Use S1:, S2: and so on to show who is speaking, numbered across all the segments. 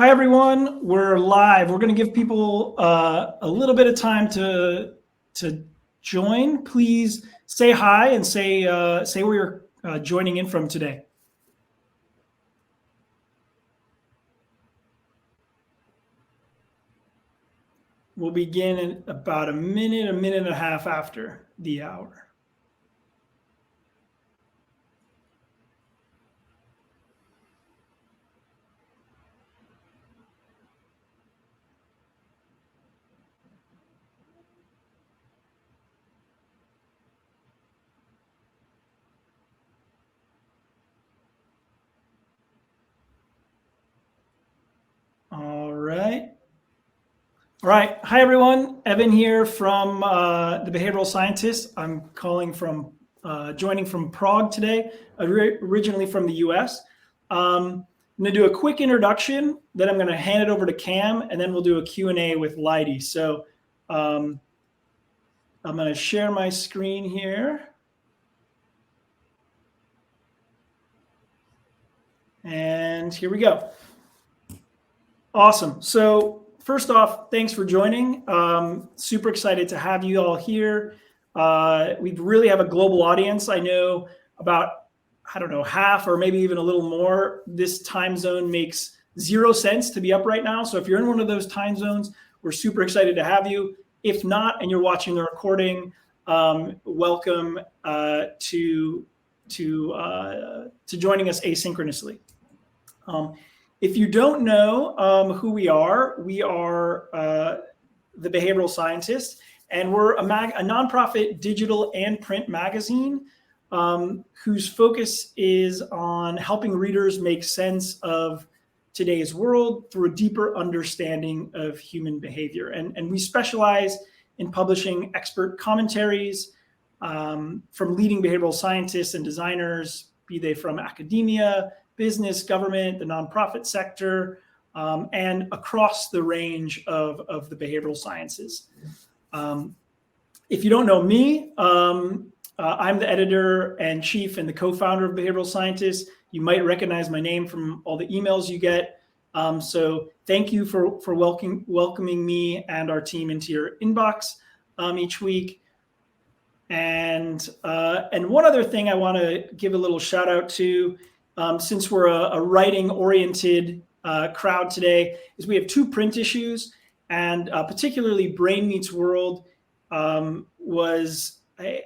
S1: Hi, everyone. We're live. We're going to give people a little bit of time to join. Please say hi and say where you're joining in from today. We'll begin in about a minute and a half after the hour. All right. Hi, everyone. Evan here from the Behavioral Scientists. I'm calling from, joining from Prague today, originally from the US. I'm going to do a quick introduction, then I'm going to hand it over to Cam, and then we'll do a Q&A with Leidy. So I'm going to share my screen here. And here we go. Awesome. So first off, thanks for joining. Super excited to have you all here. We really have a global audience. I know about, I don't know, half or maybe even a little more. This time zone makes 0 sense to be up right now. So if you're in one of those time zones, we're super excited to have you. If not, and you're watching the recording, welcome to joining us asynchronously. If you don't know who we are the Behavioral Scientists, and we're a nonprofit digital and print magazine whose focus is on helping readers make sense of today's world through a deeper understanding of human behavior. And we specialize in publishing expert commentaries from leading behavioral scientists and designers, be they from academia, business, government, the nonprofit sector, and across the range of the behavioral sciences. If you don't know me, I'm the editor and chief and the co-founder of Behavioral Scientists. You might recognize my name from all the emails you get. So thank you for welcoming me and our team into your inbox each week. And one other thing I want to give a little shout out to, since we're a writing-oriented crowd today, is we have 2 print issues, and particularly Brain Meets World was a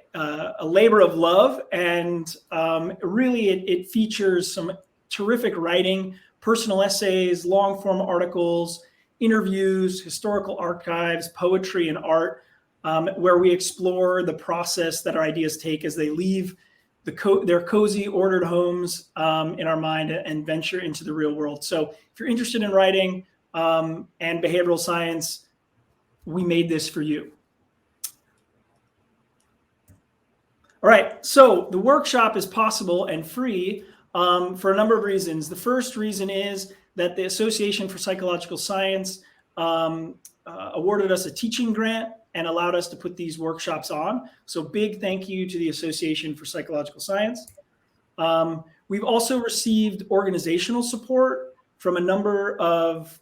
S1: labor of love, and really it features some terrific writing, personal essays, long-form articles, interviews, historical archives, poetry, and art, where we explore the process that our ideas take as they leave their cozy, ordered homes in our mind and venture into the real world. So if you're interested in writing and behavioral science, we made this for you. All right, so the workshop is possible and free for a number of reasons. The first reason is that the Association for Psychological Science awarded us a teaching grant and allowed us to put these workshops on. So big thank you to the Association for Psychological Science. We've also received organizational support from a number of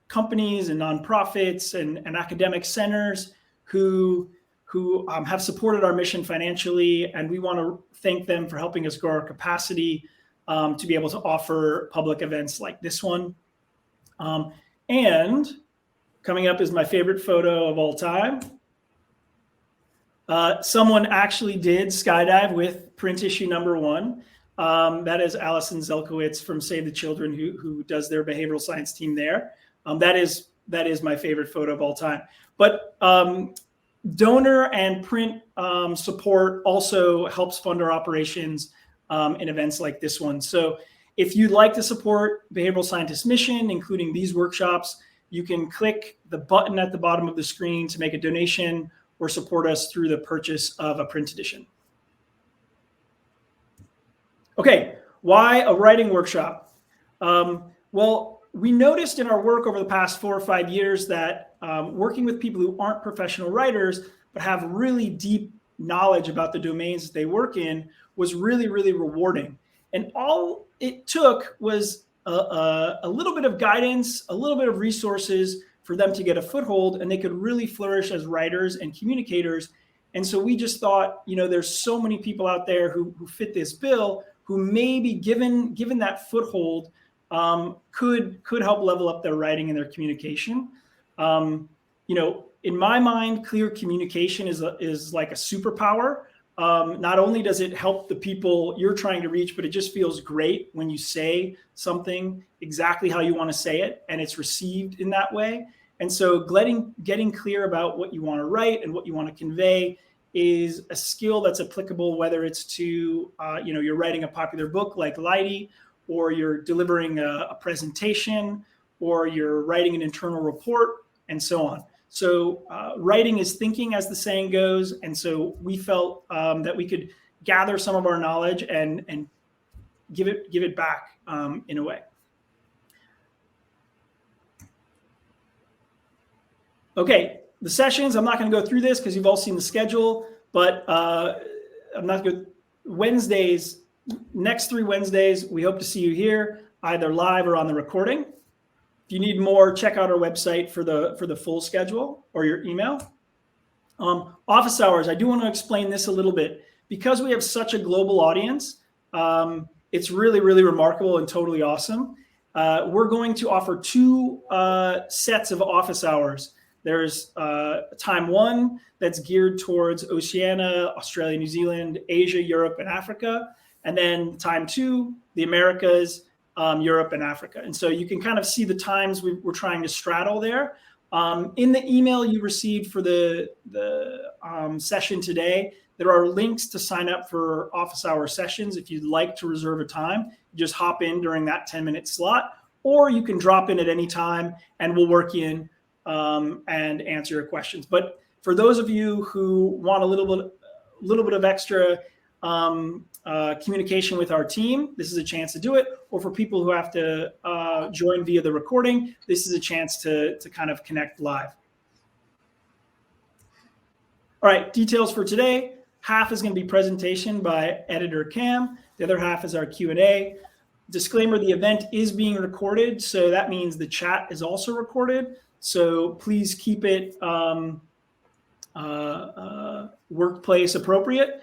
S1: companies and nonprofits and academic centers who have supported our mission financially, and we want to thank them for helping us grow our capacity to be able to offer public events like this one. And coming up is my favorite photo of all time. Someone actually did skydive with print issue number 1. That is Allison Zelkowitz from Save the Children, who does their behavioral science team there. That is my favorite photo of all time. But donor and print support also helps fund our operations in events like this one. So if you'd like to support Behavioral Scientists' mission, including these workshops, you can click the button at the bottom of the screen to make a donation or support us through the purchase of a print edition. Okay, why a writing workshop? Well, we noticed in our work over the past 4 or 5 years that working with people who aren't professional writers but have really deep knowledge about the domains that they work in was really, really rewarding. And all it took was a little bit of guidance, a little bit of resources for them to get a foothold, and they could really flourish as writers and communicators. And so we just thought, there's so many people out there who fit this bill, who maybe given that foothold, could help level up their writing and their communication. In my mind, clear communication is like a superpower. Not only does it help the people you're trying to reach, but it just feels great when you say something exactly how you want to say it and it's received in that way. And so getting clear about what you want to write and what you want to convey is a skill that's applicable, whether it's to, you're writing a popular book like Leidy, or you're delivering a presentation, or you're writing an internal report, and so on. So writing is thinking, as the saying goes. And so we felt that we could gather some of our knowledge and give it back in a way. Okay, the sessions, I'm not going to go through this because you've all seen the schedule, but I'm not going to. Wednesdays, next 3 Wednesdays, we hope to see you here, either live or on the recording. If you need more, check out our website for the full schedule or your email. Office hours, I do want to explain this a little bit. Because we have such a global audience, it's really, really remarkable and totally awesome. We're going to offer 2 sets of office hours. There's time 1 that's geared towards Oceania, Australia, New Zealand, Asia, Europe, and Africa. And then time 2, the Americas, Europe, and Africa. And so you can kind of see the times we're trying to straddle there. In the email you received for the session today, there are links to sign up for office hour sessions. If you'd like to reserve a time, just hop in during that 10-minute slot, or you can drop in at any time and we'll work you in and answer your questions. But for those of you who want a little bit of extra communication with our team, this is a chance to do it. Or for people who have to join via the recording, this is a chance to kind of connect live. All right, details for today. Half is going to be presentation by editor Cam. The other half is our Q&A. Disclaimer, the event is being recorded, so that means the chat is also recorded. So please keep it workplace appropriate.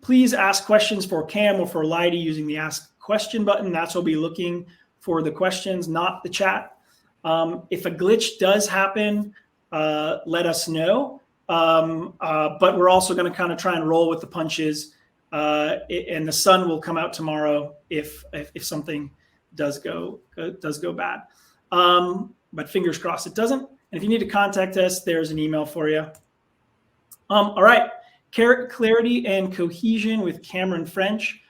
S1: Please ask questions for Cam or for Leidy using the Ask Question button. That's what we'll be looking for, the questions, not the chat. If a glitch does happen, let us know. But we're also going to kind of try and roll with the punches, and the sun will come out tomorrow if something does go bad. But fingers crossed it doesn't. And if you need to contact us, there's an email for you. All right. Clarity and Cohesion with Cameron French.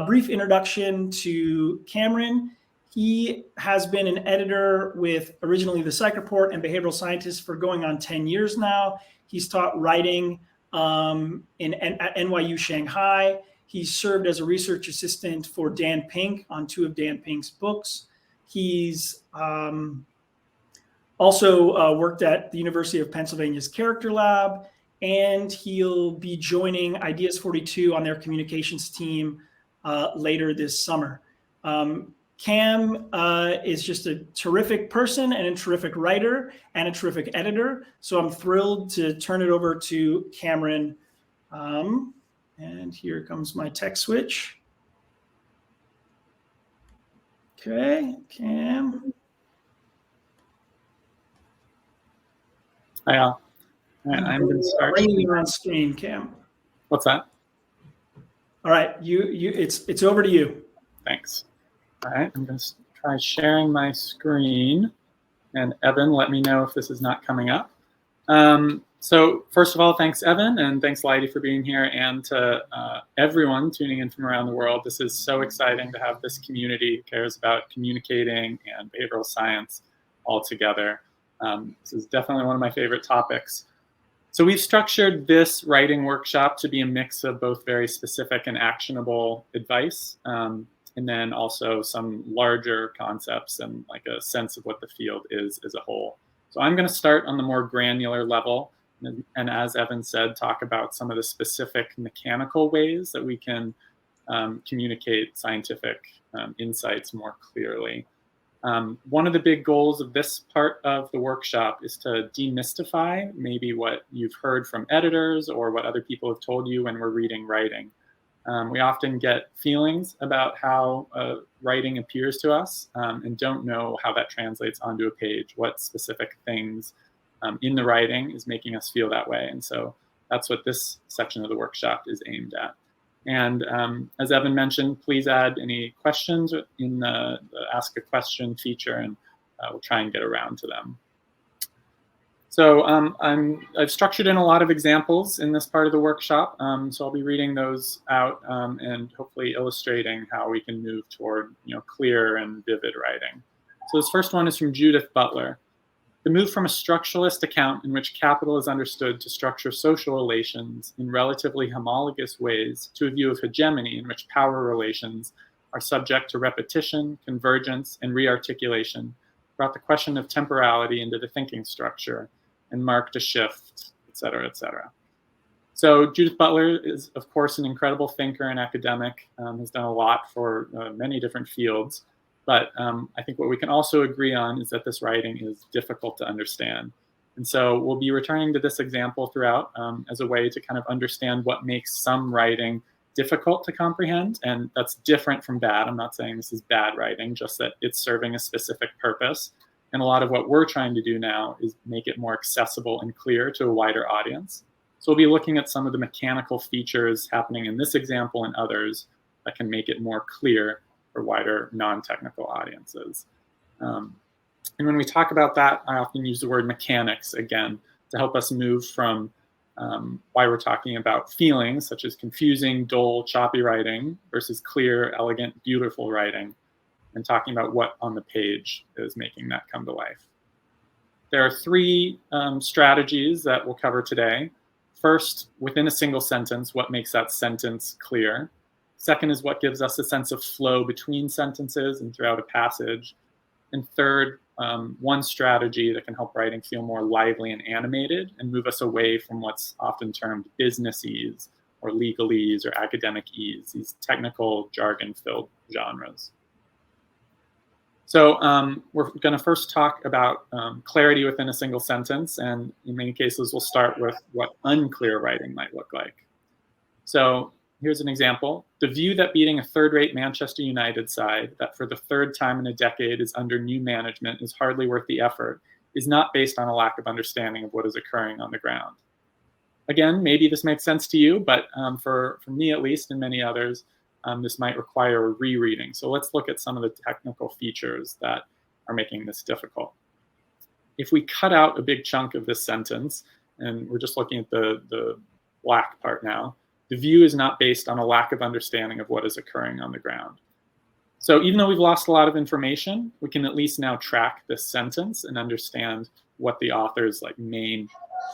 S1: Brief introduction to Cameron. He has been an editor with originally the Psych Report and Behavioral Scientist for going on 10 years now. He's taught writing at NYU Shanghai. He's served as a research assistant for Dan Pink on 2 of Dan Pink's books. He's also worked at the University of Pennsylvania's Character Lab, and he'll be joining Ideas 42 on their communications team later this summer. Cam is just a terrific person and a terrific writer and a terrific editor. So I'm thrilled to turn it over to Cameron. And here comes my tech switch. Okay, Cam.
S2: Hi, all. All right, I'm going to start.
S1: Bringing you on screen, Cam.
S2: What's that?
S1: All right, it's over to you.
S2: Thanks. All right, I'm going to try sharing my screen. And Evan, let me know if this is not coming up. So first of all, thanks, Evan, and thanks, Leidy, for being here, and to everyone tuning in from around the world. This is so exciting to have this community that cares about communicating and behavioral science all together. This is definitely one of my favorite topics. So we've structured this writing workshop to be a mix of both very specific and actionable advice, and then also some larger concepts and like a sense of what the field is as a whole. So I'm going to start on the more granular level, and as Evan said, talk about some of the specific mechanical ways that we can communicate scientific insights more clearly. One of the big goals of this part of the workshop is to demystify maybe what you've heard from editors or what other people have told you when we're reading writing. We often get feelings about how writing appears to us and don't know how that translates onto a page, what specific things in the writing is making us feel that way. And so that's what this section of the workshop is aimed at. And as Evan mentioned, please add any questions in the Ask a Question feature, and we'll try and get around to them. So I've structured in a lot of examples in this part of the workshop. So I'll be reading those out and hopefully illustrating how we can move toward clear and vivid writing. So this first one is from Judith Butler. The move from a structuralist account in which capital is understood to structure social relations in relatively homologous ways to a view of hegemony in which power relations are subject to repetition, convergence, and rearticulation brought the question of temporality into the thinking structure and marked a shift, et cetera, et cetera. So Judith Butler is, of course, an incredible thinker and academic, has done a lot for many different fields. But I think what we can also agree on is that this writing is difficult to understand. And so we'll be returning to this example throughout as a way to kind of understand what makes some writing difficult to comprehend. And that's different from bad. I'm not saying this is bad writing, just that it's serving a specific purpose. And a lot of what we're trying to do now is make it more accessible and clear to a wider audience. So we'll be looking at some of the mechanical features happening in this example and others that can make it more clear for wider non-technical audiences. And when we talk about that, I often use the word mechanics again to help us move from why we're talking about feelings such as confusing, dull, choppy writing versus clear, elegant, beautiful writing, and talking about what on the page is making that come to life. There are three strategies that we'll cover today. First, within a single sentence, what makes that sentence clear? Second is what gives us a sense of flow between sentences and throughout a passage. And third, one strategy that can help writing feel more lively and animated and move us away from what's often termed businessese or legalese or academic ease, these technical jargon-filled genres. So we're going to first talk about clarity within a single sentence, and in many cases we'll start with what unclear writing might look like. So here's an example. The view that beating a third-rate Manchester United side that for the third time in a decade is under new management is hardly worth the effort is not based on a lack of understanding of what is occurring on the ground. Again, maybe this makes sense to you, but for me at least and many others, this might require a rereading. So let's look at some of the technical features that are making this difficult. If we cut out a big chunk of this sentence, and we're just looking at the black part now, the view is not based on a lack of understanding of what is occurring on the ground. So even though we've lost a lot of information, we can at least now track this sentence and understand what the author's main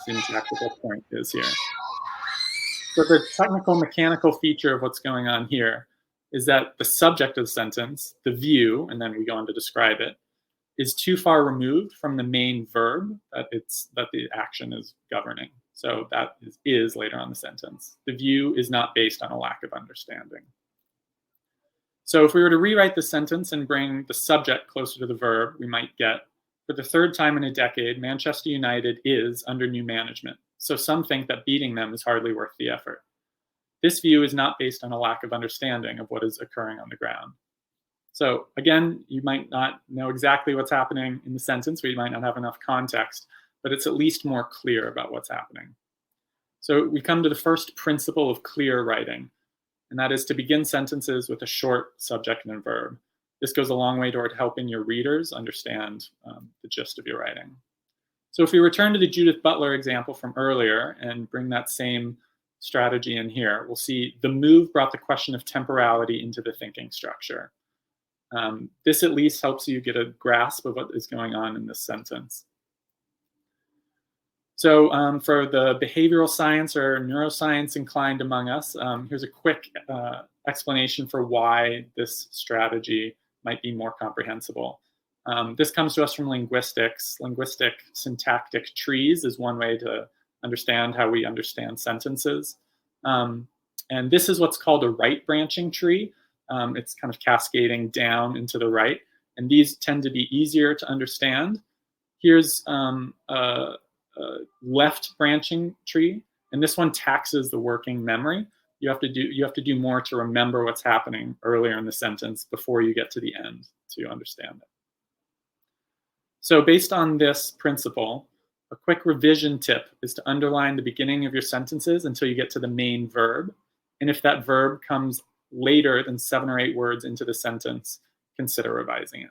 S2: syntactical point is here. So the technical mechanical feature of what's going on here is that the subject of the sentence, the view, and then we go on to describe it, is too far removed from the main verb that the action is governing. So that is later on the sentence. The view is not based on a lack of understanding. So if we were to rewrite the sentence and bring the subject closer to the verb, we might get, for the third time in a decade, Manchester United is under new management. So some think that beating them is hardly worth the effort. This view is not based on a lack of understanding of what is occurring on the ground. So again, you might not know exactly what's happening in the sentence, or you might not have enough context, but it's at least more clear about what's happening. So we come to the first principle of clear writing, and that is to begin sentences with a short subject and verb. This goes a long way toward helping your readers understand the gist of your writing. So if we return to the Judith Butler example from earlier and bring that same strategy in here, we'll see the move brought the question of temporality into the thinking structure. This at least helps you get a grasp of what is going on in this sentence. So for the behavioral science or neuroscience inclined among us, here's a quick explanation for why this strategy might be more comprehensible. This comes to us from linguistics. Linguistic syntactic trees is one way to understand how we understand sentences. And And this is what's called a right branching tree. It's kind of cascading down into the right. And these tend to be easier to understand. Here's a left branching tree, and this one taxes the working memory. You have to do more to remember what's happening earlier in the sentence before you get to the end to understand it. So based on this principle, a quick revision tip is to underline the beginning of your sentences until you get to the main verb. And if that verb comes later than 7 or 8 words into the sentence, consider revising it.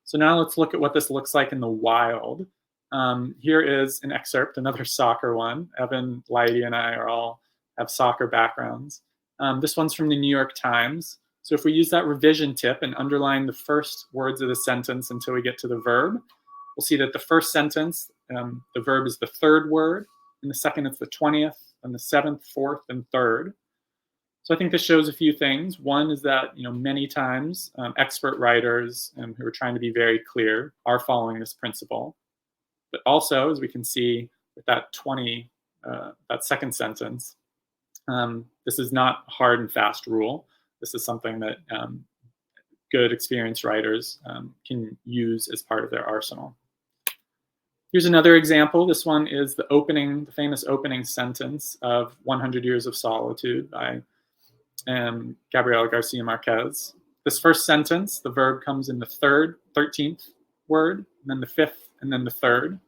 S2: So now let's look at what this looks like in the wild. Here is an excerpt, another soccer one. Evan, Leidy, and I have soccer backgrounds. This one's from the New York Times. So if we use that revision tip and underline the first words of the sentence until we get to the verb, we'll see that the first sentence, the verb is the 3rd word, and the second it's the 20th, and the 7th, 4th, and 3rd. So I think this shows a few things. One is that many times expert writers who are trying to be very clear are following this principle. But also, as we can see with that that second sentence, this is not a hard and fast rule. This is something that good experienced writers can use as part of their arsenal. Here's another example. This one is the famous opening sentence of 100 Years of Solitude by Gabriel Garcia Marquez. This first sentence, the verb comes in the 13th word, and then the 5th, and then the 3rd.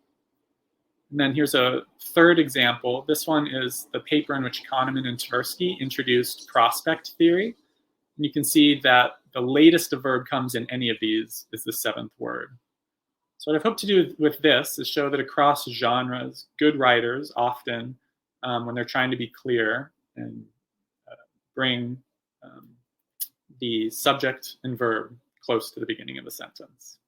S2: And then here's a third example. This one is the paper in which Kahneman and Tversky introduced prospect theory. And you can see that the latest a verb comes in any of these is the 7th word. So what I hope to do with this is show that across genres, good writers often, when they're trying to be clear and bring the subject and verb close to the beginning of the sentence.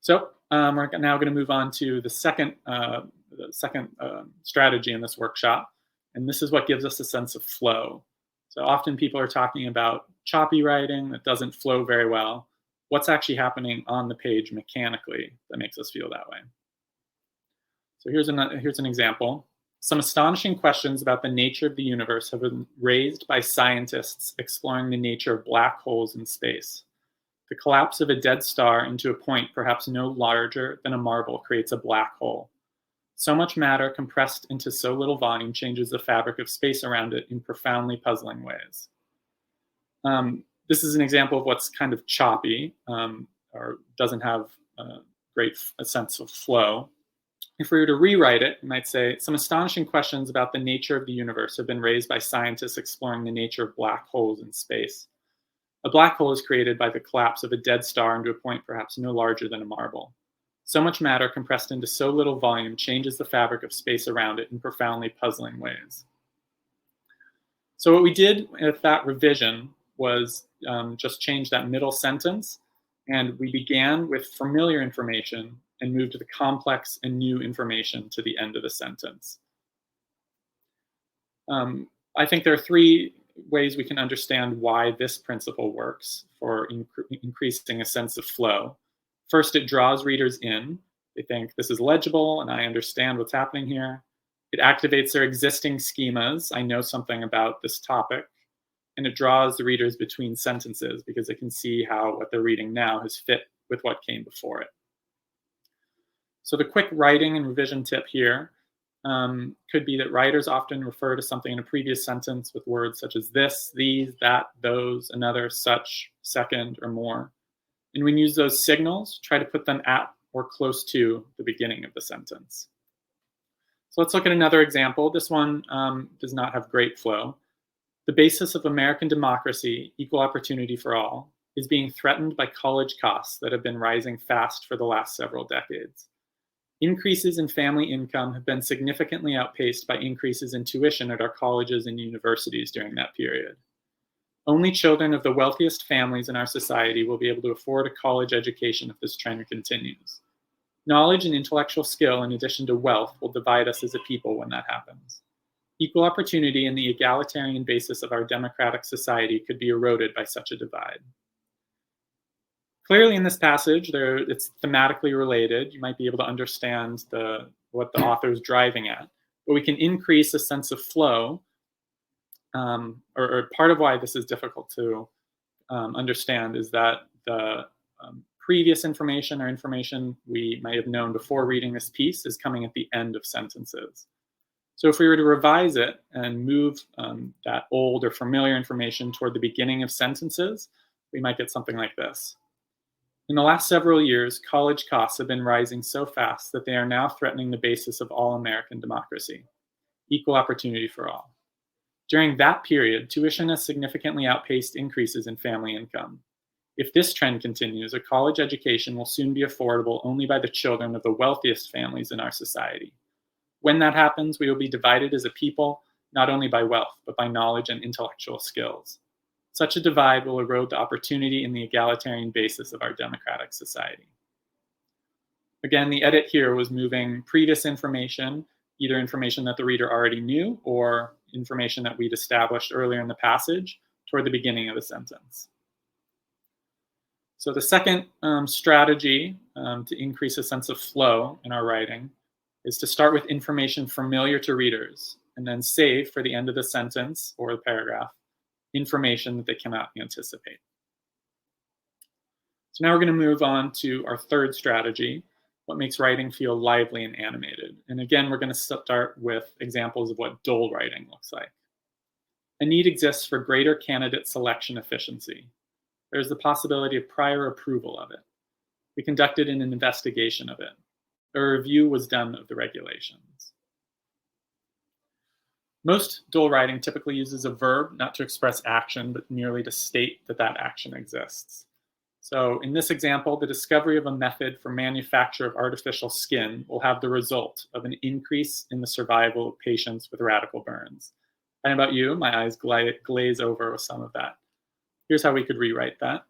S2: So we're now going to move on to the second strategy in this workshop, and this is what gives us a sense of flow. So often people are talking about choppy writing that doesn't flow very well. What's actually happening on the page mechanically that makes us feel that way? So here's an example. Some astonishing questions about the nature of the universe have been raised by scientists exploring the nature of black holes in space. The collapse of a dead star into a point perhaps no larger than a marble creates a black hole. So much matter compressed into so little volume changes the fabric of space around it in profoundly puzzling ways. This is an example of what's kind of choppy or doesn't have a sense of flow. If we were to rewrite it, we might say, some astonishing questions about the nature of the universe have been raised by scientists exploring the nature of black holes in space. A black hole is created by the collapse of a dead star into a point perhaps no larger than a marble. So much matter compressed into so little volume changes the fabric of space around it in profoundly puzzling ways. So what we did with that revision was just change that middle sentence, and we began with familiar information and moved to the complex and new information to the end of the sentence. I think there are 3 ways we can understand why this principle works for increasing a sense of flow. First, it draws readers in. They think this is legible and I understand what's happening here. It activates their existing schemas. I know something about this topic. And it draws the readers between sentences because they can see how what they're reading now has fit with what came before it. So the quick writing and revision tip here could be that writers often refer to something in a previous sentence with words such as this, these, that, those, another, such, second, or more. And when you use those signals, try to put them at or close to the beginning of the sentence. So let's look at another example. This one does not have great flow. The basis of American democracy, equal opportunity for all, is being threatened by college costs that have been rising fast for the last several decades. Increases in family income have been significantly outpaced by increases in tuition at our colleges and universities during that period. Only children of the wealthiest families in our society will be able to afford a college education if this trend continues. Knowledge and intellectual skill, in addition to wealth, will divide us as a people when that happens. Equal opportunity and the egalitarian basis of our democratic society could be eroded by such a divide. Clearly in this passage, it's thematically related. You might be able to understand what the author is driving at. But we can increase a sense of flow or part of why this is difficult to understand is that the previous information or information we might have known before reading this piece is coming at the end of sentences. So if we were to revise it and move that old or familiar information toward the beginning of sentences, we might get something like this. In the last several years, college costs have been rising so fast that they are now threatening the basis of all American democracy, equal opportunity for all. During that period, tuition has significantly outpaced increases in family income. If this trend continues, a college education will soon be affordable only by the children of the wealthiest families in our society. When that happens, we will be divided as a people, not only by wealth, but by knowledge and intellectual skills. Such a divide will erode the opportunity and the egalitarian basis of our democratic society. Again, the edit here was moving previous information, either information that the reader already knew or information that we'd established earlier in the passage, toward the beginning of the sentence. So the second strategy to increase a sense of flow in our writing is to start with information familiar to readers and then save for the end of the sentence or the paragraph information that they cannot anticipate. So now we're going to move on to our third strategy, what makes writing feel lively and animated. And again, we're going to start with examples of what dull writing looks like. A need exists for greater candidate selection efficiency. There's the possibility of prior approval of it. We conducted an investigation of it. A review was done of the regulations. Most dull writing typically uses a verb not to express action, but merely to state that that action exists. So in this example, the discovery of a method for manufacture of artificial skin will have the result of an increase in the survival of patients with radical burns. And about you, my eyes glaze over with some of that. Here's how we could rewrite that.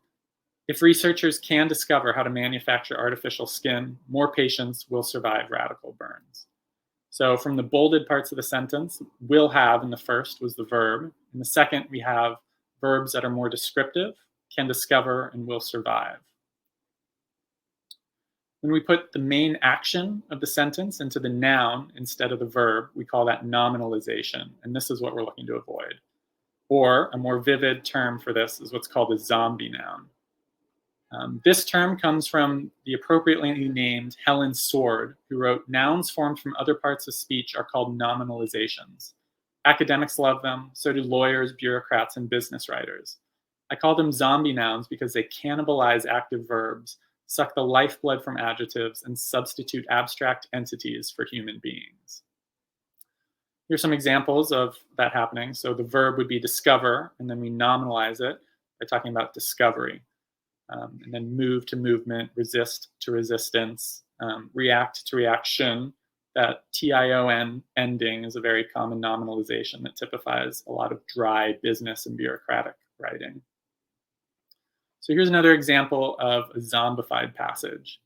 S2: If researchers can discover how to manufacture artificial skin, more patients will survive radical burns. So from the bolded parts of the sentence, will have in the first was the verb. In the second, we have verbs that are more descriptive, can discover, and will survive. When we put the main action of the sentence into the noun instead of the verb, we call that nominalization, and this is what we're looking to avoid. Or a more vivid term for this is what's called a zombie noun. This term comes from the appropriately named Helen Sword, who wrote, "Nouns formed from other parts of speech are called nominalizations. Academics love them, so do lawyers, bureaucrats, and business writers. I call them zombie nouns because they cannibalize active verbs, suck the lifeblood from adjectives, and substitute abstract entities for human beings." Here's some examples of that happening. So the verb would be discover, and then we nominalize it by talking about discovery. And then move to movement, resist to resistance, react to reaction. That TION ending is a very common nominalization that typifies a lot of dry business and bureaucratic writing. So here's another example of a zombie-fied passage.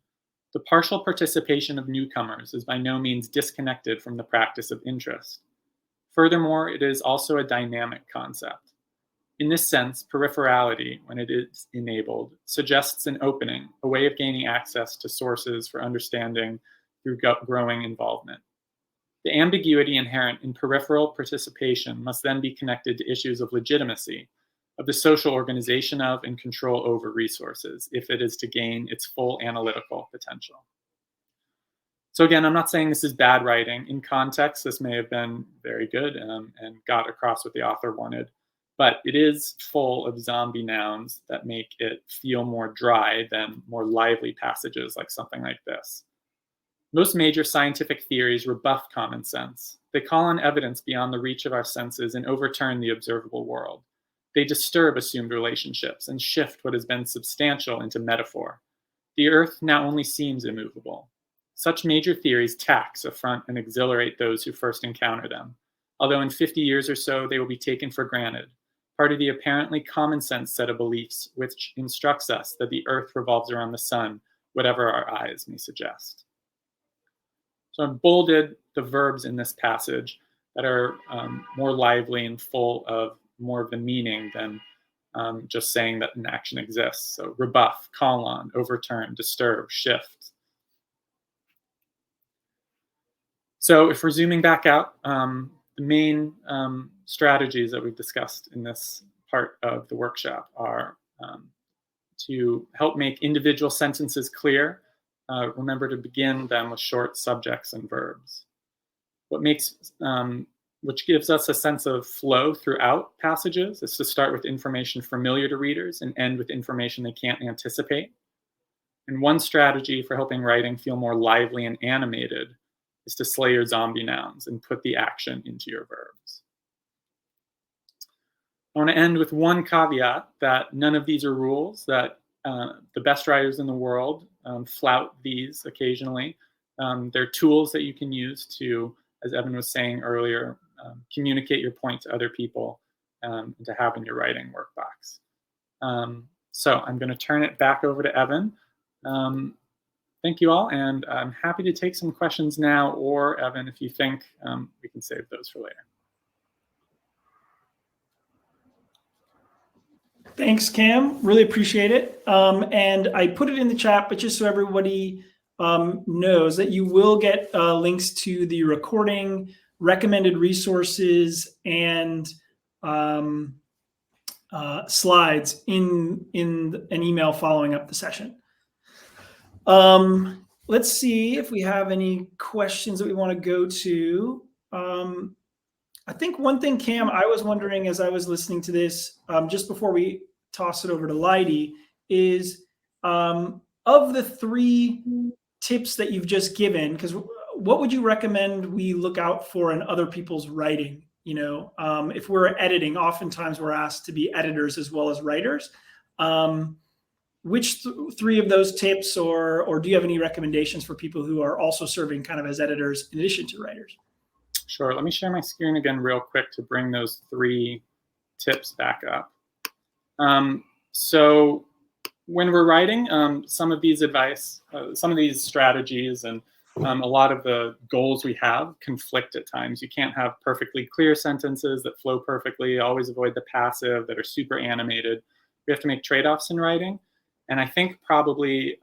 S2: The partial participation of newcomers is by no means disconnected from the practice of interest. Furthermore, it is also a dynamic concept. In this sense, peripherality, when it is enabled, suggests an opening, a way of gaining access to sources for understanding through growing involvement. The ambiguity inherent in peripheral participation must then be connected to issues of legitimacy, of the social organization of and control over resources, if it is to gain its full analytical potential. So again, I'm not saying this is bad writing. In context, this may have been very good and got across what the author wanted. But it is full of zombie nouns that make it feel more dry than more lively passages like something like this. Most major scientific theories rebuff common sense. They call on evidence beyond the reach of our senses and overturn the observable world. They disturb assumed relationships and shift what has been substantial into metaphor. The earth now only seems immovable. Such major theories tax, affront, and exhilarate those who first encounter them, although in 50 years or so they will be taken for granted, part of the apparently common sense set of beliefs which instructs us that the earth revolves around the sun, whatever our eyes may suggest. So I've bolded the verbs in this passage that are more lively and full of more of the meaning than just saying that an action exists. So rebuff, call on, overturn, disturb, shift. So if we're zooming back out, main strategies that we've discussed in this part of the workshop are to help make individual sentences clear. Remember to begin them with short subjects and verbs. Which gives us a sense of flow throughout passages is to start with information familiar to readers and end with information they can't anticipate. And one strategy for helping writing feel more lively and animated is to slay your zombie nouns and put the action into your verbs. I want to end with one caveat that none of these are rules, that the best writers in the world flout these occasionally. They're tools that you can use to, as Evan was saying earlier, communicate your point to other people and to have in your writing workbox. So I'm going to turn it back over to Evan. Thank you all, and I'm happy to take some questions now, or Evan, if you think we can save those for later.
S1: Thanks, Cam. Really appreciate it. And I put it in the chat, but just so everybody knows that you will get links to the recording, recommended resources, and slides in an email following up the session. Let's see if we have any questions that we want to go to. I think one thing, Cam, I was wondering as I was listening to this, just before we toss it over to Leidy, is of the 3 tips that you've just given, because what would you recommend we look out for in other people's writing? You know, if we're editing, oftentimes we're asked to be editors as well as writers. Which 3 of those tips, or do you have any recommendations for people who are also serving kind of as editors in addition to writers?
S2: Sure. Let me share my screen again real quick to bring those 3 tips back up. So when we're writing, some of these strategies and a lot of the goals we have conflict at times. You can't have perfectly clear sentences that flow perfectly, always avoid the passive, that are super animated. We have to make trade-offs in writing. And I think probably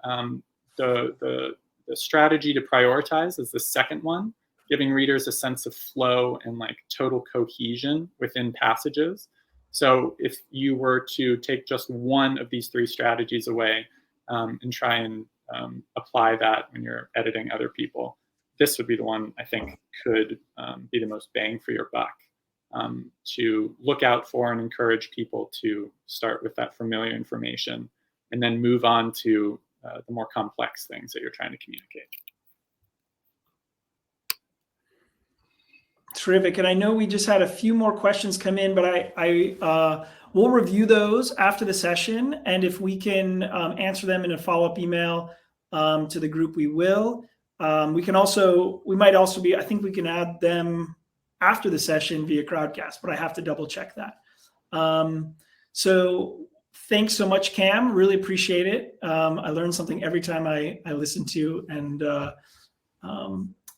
S2: the strategy to prioritize is the second one, giving readers a sense of flow and like total cohesion within passages. So if you were to take just one of these 3 strategies away and try and apply that when you're editing other people, this would be the one I think could be the most bang for your buck, to look out for and encourage people to start with that familiar information and then move on to the more complex things that you're trying to communicate.
S1: Terrific. And I know we just had a few more questions come in, but I will review those after the session. And if we can answer them in a follow-up email to the group, we will. We might also be, I think we can add them after the session via Crowdcast, but I have to double check that. So thanks so much, Cam. Really appreciate it. I learn something every time I listen to, and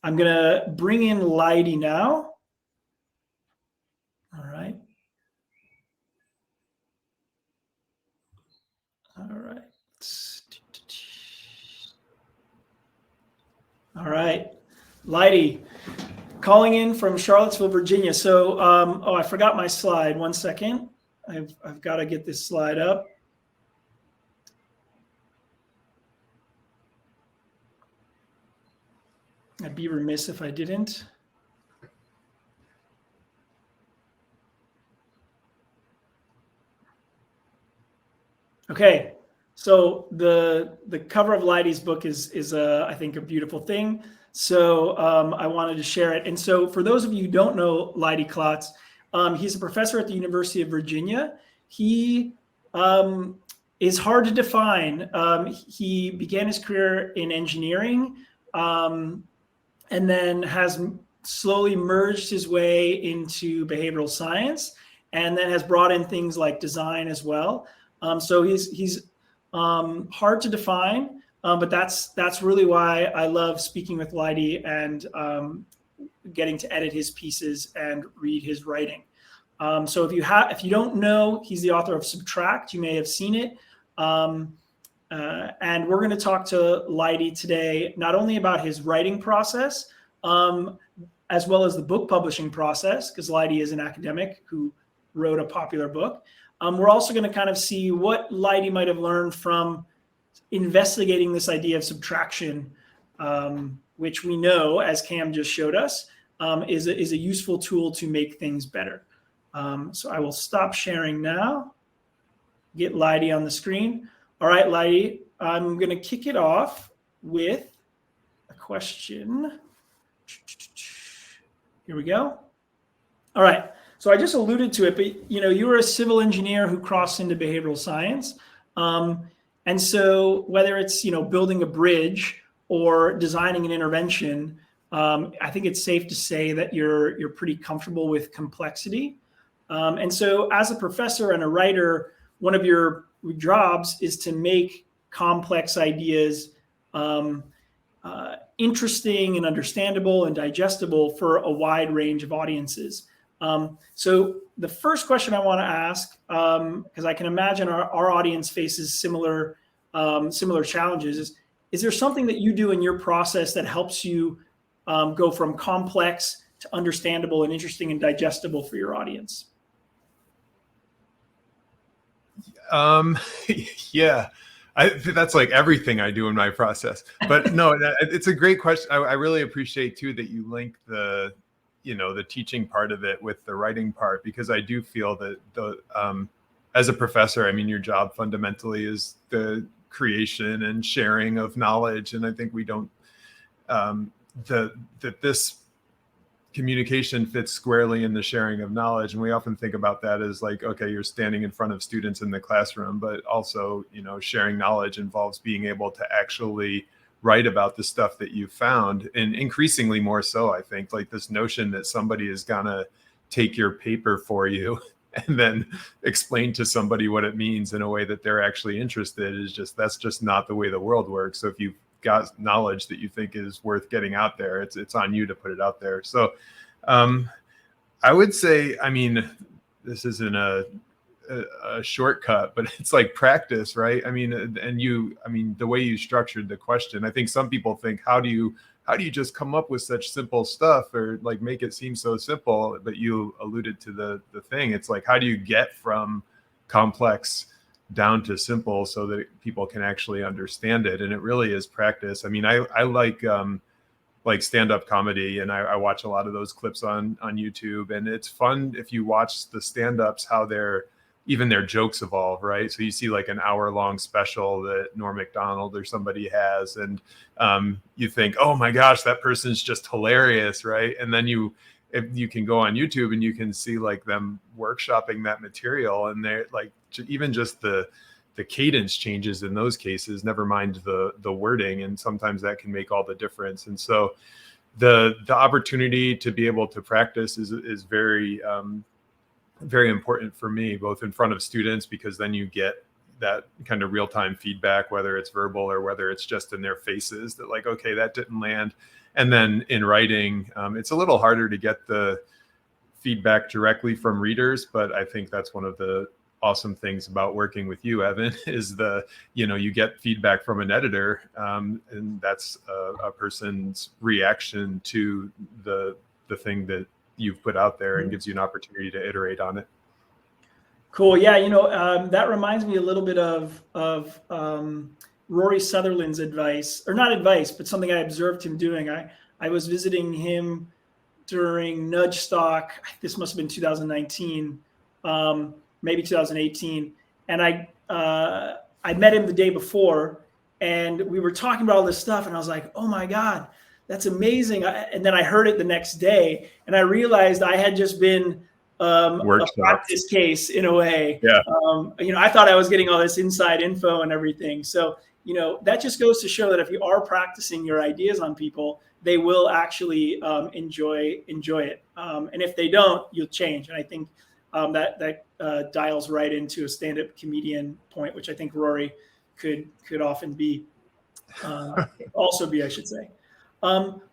S1: I'm going to bring in Leidy now. All right. All right. All right. Leidy, calling in from Charlottesville, Virginia. So, I forgot my slide. 1 second. I've got to get this slide up. I'd be remiss if I didn't. Okay, so the cover of Leidy's book is I think a beautiful thing. So I wanted to share it. And so for those of you who don't know Leidy Klotz, he's a professor at the University of Virginia. He is hard to define. He began his career in engineering, and then has slowly merged his way into behavioral science, and then has brought in things like design as well. So he's hard to define, but that's really why I love speaking with Leidy and getting to edit his pieces and read his writing. So if you don't know, he's the author of Subtract. You may have seen it. And we're going to talk to Leidy today, not only about his writing process, as well as the book publishing process, because Leidy is an academic who wrote a popular book. We're also going to kind of see what Leidy might have learned from investigating this idea of subtraction, which we know, as Cam just showed us, is a useful tool to make things better. So I will stop sharing now, get Leidy on the screen. All right, Leidy, I'm going to kick it off with a question. Here we go. All right. So I just alluded to it, but you were a civil engineer who crossed into behavioral science. And so whether it's, building a bridge or designing an intervention, I think it's safe to say that you're pretty comfortable with complexity. And so as a professor and a writer, one of your jobs is to make complex ideas interesting and understandable and digestible for a wide range of audiences. So the first question I want to ask, because I can imagine our audience faces similar challenges, is there something that you do in your process that helps you go from complex to understandable and interesting and digestible for your audience?
S3: Yeah, that's like everything I do in my process. But no, it's a great question. I really appreciate too that you link the teaching part of it with the writing part, because I do feel that as a professor, I mean, your job fundamentally is the creation and sharing of knowledge. And I think we don't, that this communication fits squarely in the sharing of knowledge. And we often think about that as like, okay, you're standing in front of students in the classroom, but also, sharing knowledge involves being able to actually write about the stuff that you found, and increasingly more so, I think, like this notion that somebody is gonna take your paper for you and then explain to somebody what it means in a way that they're actually interested that's just not the way the world works. So if you've got knowledge that you think is worth getting out there, it's on you to put it out there. So I would say, I mean, this isn't a shortcut, but it's like practice, right? I mean, the way you structured the question, I think some people think, how do you just come up with such simple stuff, or like make it seem so simple? But you alluded to the thing. It's like, how do you get from complex down to simple so that people can actually understand it? And it really is practice. I mean, I like stand-up comedy, and I watch a lot of those clips on YouTube, and it's fun if you watch the stand-ups, how even their jokes evolve, right? So you see like an hour-long special that Norm Macdonald or somebody has, and you think, oh my gosh, that person's just hilarious, right? And then if you can go on YouTube and you can see like them workshopping that material, and they're like, even just the cadence changes in those cases, never mind the wording, and sometimes that can make all the difference. And so the opportunity to be able to practice is very very important for me, both in front of students, because then you get that kind of real-time feedback, whether it's verbal or whether it's just in their faces, that like, okay, that didn't land. And then in writing, it's a little harder to get the feedback directly from readers, but I think that's one of the awesome things about working with you, Evan, is you get feedback from an editor, and that's a person's reaction to the thing that you've put out there, and gives you an opportunity to iterate on it.
S1: Cool. Yeah. That reminds me a little bit of Rory Sutherland's advice, or not advice, but something I observed him doing. I was visiting him during Nudge Stock. This must have been 2019, maybe 2018. And I met him the day before, and we were talking about all this stuff, and I was like, oh my God, that's amazing. And then I heard it the next day, and I realized I had just been a practice case in a way.
S3: Yeah.
S1: I thought I was getting all this inside info and everything. So, that just goes to show that if you are practicing your ideas on people, they will actually enjoy it. And if they don't, you'll change. And I think that dials right into a stand-up comedian point, which I think Rory could often be, also be, I should say.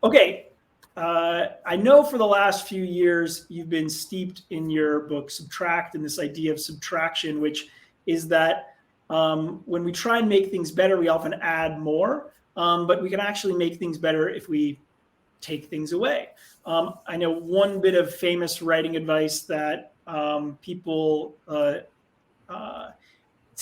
S1: Okay. I know for the last few years, you've been steeped in your book, Subtract, and this idea of subtraction, which is that when we try and make things better, we often add more, but we can actually make things better if we take things away. I know one bit of famous writing advice that people to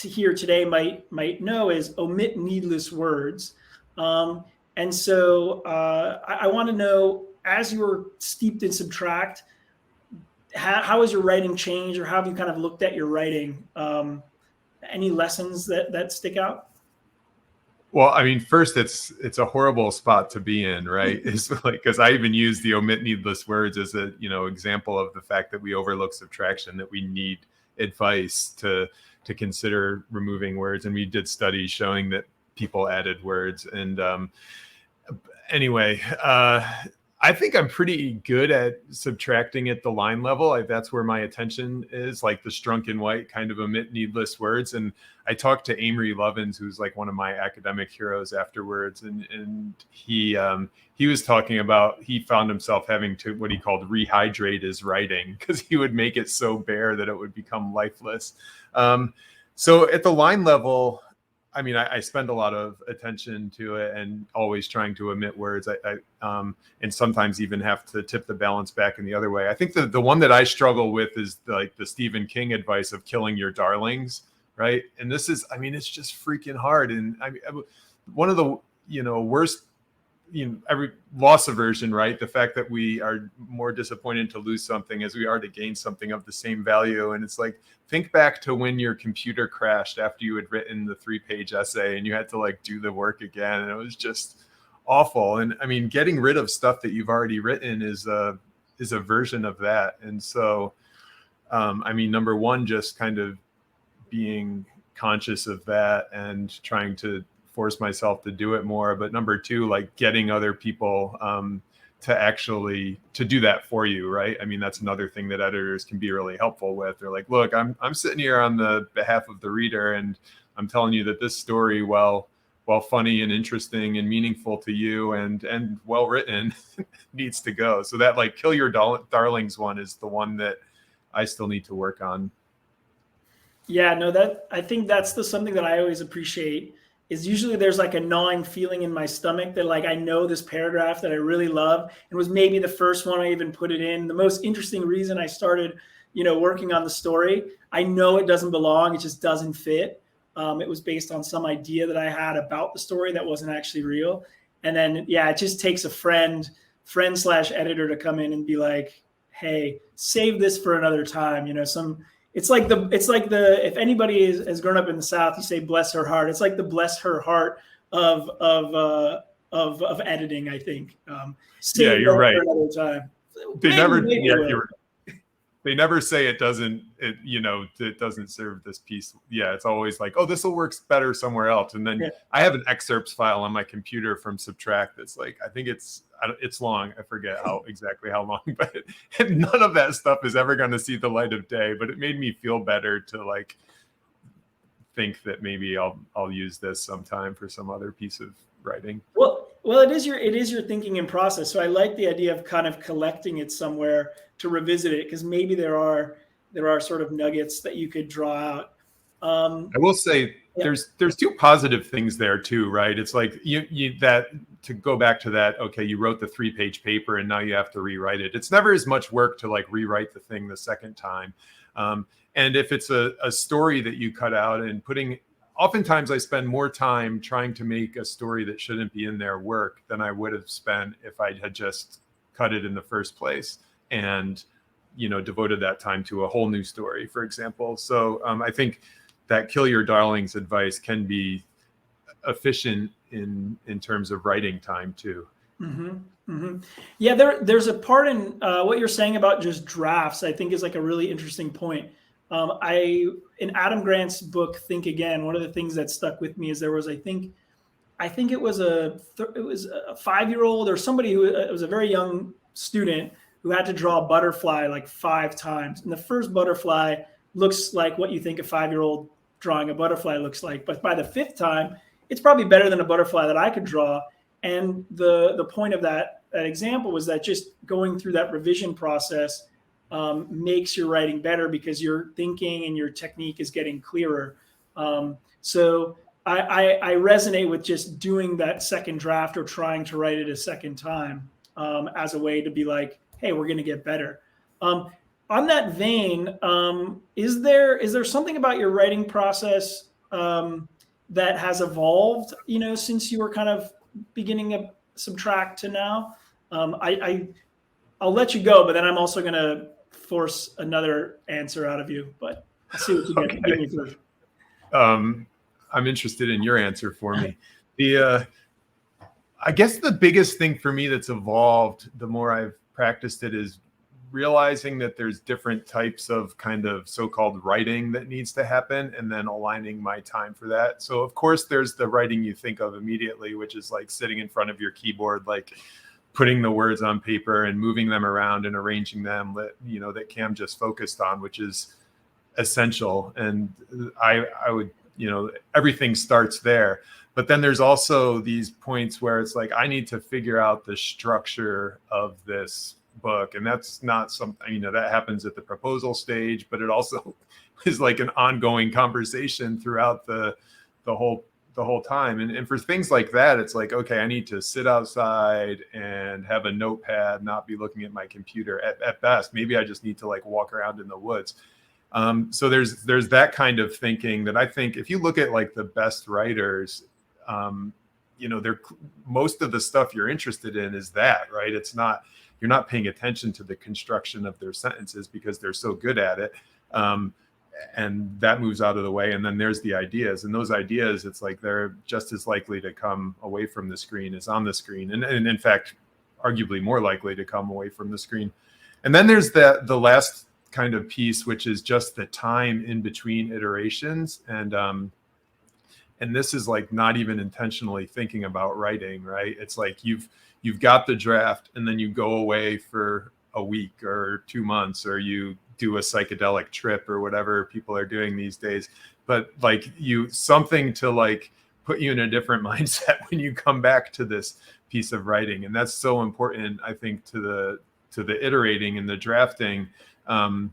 S1: hear today might know is omit needless words. And so I want to know, as you were steeped in subtract, how has your writing changed, or how have you kind of looked at your writing? Any lessons that stick out?
S3: Well, I mean, first, it's a horrible spot to be in, right? It's like, because I even use the omit needless words as a example of the fact that we overlook subtraction, that we need advice to consider removing words, and we did studies showing that people added words. And anyway, I think I'm pretty good at subtracting at the line level. That's where my attention is, like the strunk and white kind of omit needless words. And I talked to Amory Lovins, who's like one of my academic heroes, afterwards. And he was talking about, he found himself having to, what he called, rehydrate his writing, because he would make it so bare that it would become lifeless. So at the line level, I mean, I spend a lot of attention to it, and always trying to omit words. And sometimes even have to tip the balance back in the other way. I think the one that I struggle with is like the Stephen King advice of killing your darlings, right? And this is, I mean, it's just freaking hard. And I mean, one of the worst, every loss aversion, right? The fact that we are more disappointed to lose something as we are to gain something of the same value. And it's like, think back to when your computer crashed after you had written the 3-page essay and you had to like do the work again. And it was just awful. And I mean, getting rid of stuff that you've already written is a version of that. And so, I mean, number one, just kind of being conscious of that and trying to force myself to do it more. But number two, like getting other people to do that for you, right? I mean, that's another thing that editors can be really helpful with. They're like, look, I'm sitting here on the behalf of the reader, and I'm telling you that this story, while funny and interesting and meaningful to you and well written, needs to go. So that like kill your darlings one is the one that I still need to work on.
S1: Yeah, no, I think that's something that I always appreciate, is usually there's like a gnawing feeling in my stomach that like I know this paragraph that I really love, and was maybe the first one I even put it in. The most interesting reason I started, working on the story, I know it doesn't belong, it just doesn't fit. It was based on some idea that I had about the story that wasn't actually real. And then, yeah, it just takes a friend/editor to come in and be like, hey, save this for another time. It's like the if anybody has grown up in the South, you say bless her heart. It's like the bless her heart of editing, I think.
S3: Yeah, you're right.
S1: For another time.
S3: They never say it doesn't serve this piece. Yeah, it's always like, oh, this will work better somewhere else. And then I have an excerpts file on my computer from Subtract that's like, I think it's long. I forget exactly how long, but none of that stuff is ever going to see the light of day. But it made me feel better to like think that maybe I'll use this sometime for some other piece of writing.
S1: Well, it is your thinking and process. So I like the idea of kind of collecting it somewhere to revisit it, because maybe there are sort of nuggets that you could draw out.
S3: I will say there's two positive things there too, right? It's like you that, to go back to that, okay, you wrote the 3-page paper and now you have to rewrite it. It's never as much work to like rewrite the thing the second time. And if it's a story that you cut out and oftentimes I spend more time trying to make a story that shouldn't be in there work than I would have spent if I had just cut it in the first place and, devoted that time to a whole new story, for example. So I think that kill your darlings advice can be efficient in terms of writing time too.
S1: Mm-hmm. Mm-hmm. Yeah, there's a part in what you're saying about just drafts, I think is like a really interesting point. In Adam Grant's book, Think Again, one of the things that stuck with me is there was, I think it was a 5-year-old or somebody who it was a very young student who had to draw a butterfly like 5 times. And the first butterfly looks like what you think a 5-year-old drawing a butterfly looks like. But by the 5th time, it's probably better than a butterfly that I could draw. And the point of that example was that just going through that revision process makes your writing better, because your thinking and your technique is getting clearer. So I resonate with just doing that second draft or trying to write it a second time. as a way to be like, hey, we're going to get better. On that vein, is there something about your writing process that has evolved, since you were kind of beginning of Subtract to now? I'll let you go, but then I'm also going to force another answer out of you. But I'll see what you get.
S3: Okay.
S1: Give me first.
S3: I'm interested in your answer for me. I guess the biggest thing for me that's evolved the more I've practiced it is realizing that there's different types of kind of so-called writing that needs to happen, and then aligning my time for that. So of course there's the writing you think of immediately, which is like sitting in front of your keyboard, like putting the words on paper and moving them around and arranging them that Cam just focused on, which is essential. And I would, everything starts there. But then there's also these points where it's like, I need to figure out the structure of this book. And that's not something, that happens at the proposal stage, but it also is like an ongoing conversation throughout the whole time. And for things like that, it's like, okay, I need to sit outside and have a notepad, not be looking at my computer at best. Maybe I just need to like walk around in the woods. So there's that kind of thinking that I think if you look at like the best writers, they're most of the stuff you're interested in is that, right? It's not, you're not paying attention to the construction of their sentences because they're so good at it. And that moves out of the way. And then there's the ideas, and those ideas, it's like they're just as likely to come away from the screen as on the screen. And in fact, arguably more likely to come away from the screen. And then there's the last kind of piece, which is just the time in between iterations. And this is like not even intentionally thinking about writing, right? It's like you've got the draft, and then you go away for a week or 2 months, or you do a psychedelic trip or whatever people are doing these days. But like something to like put you in a different mindset when you come back to this piece of writing. And that's so important, I think, to the iterating and the drafting. And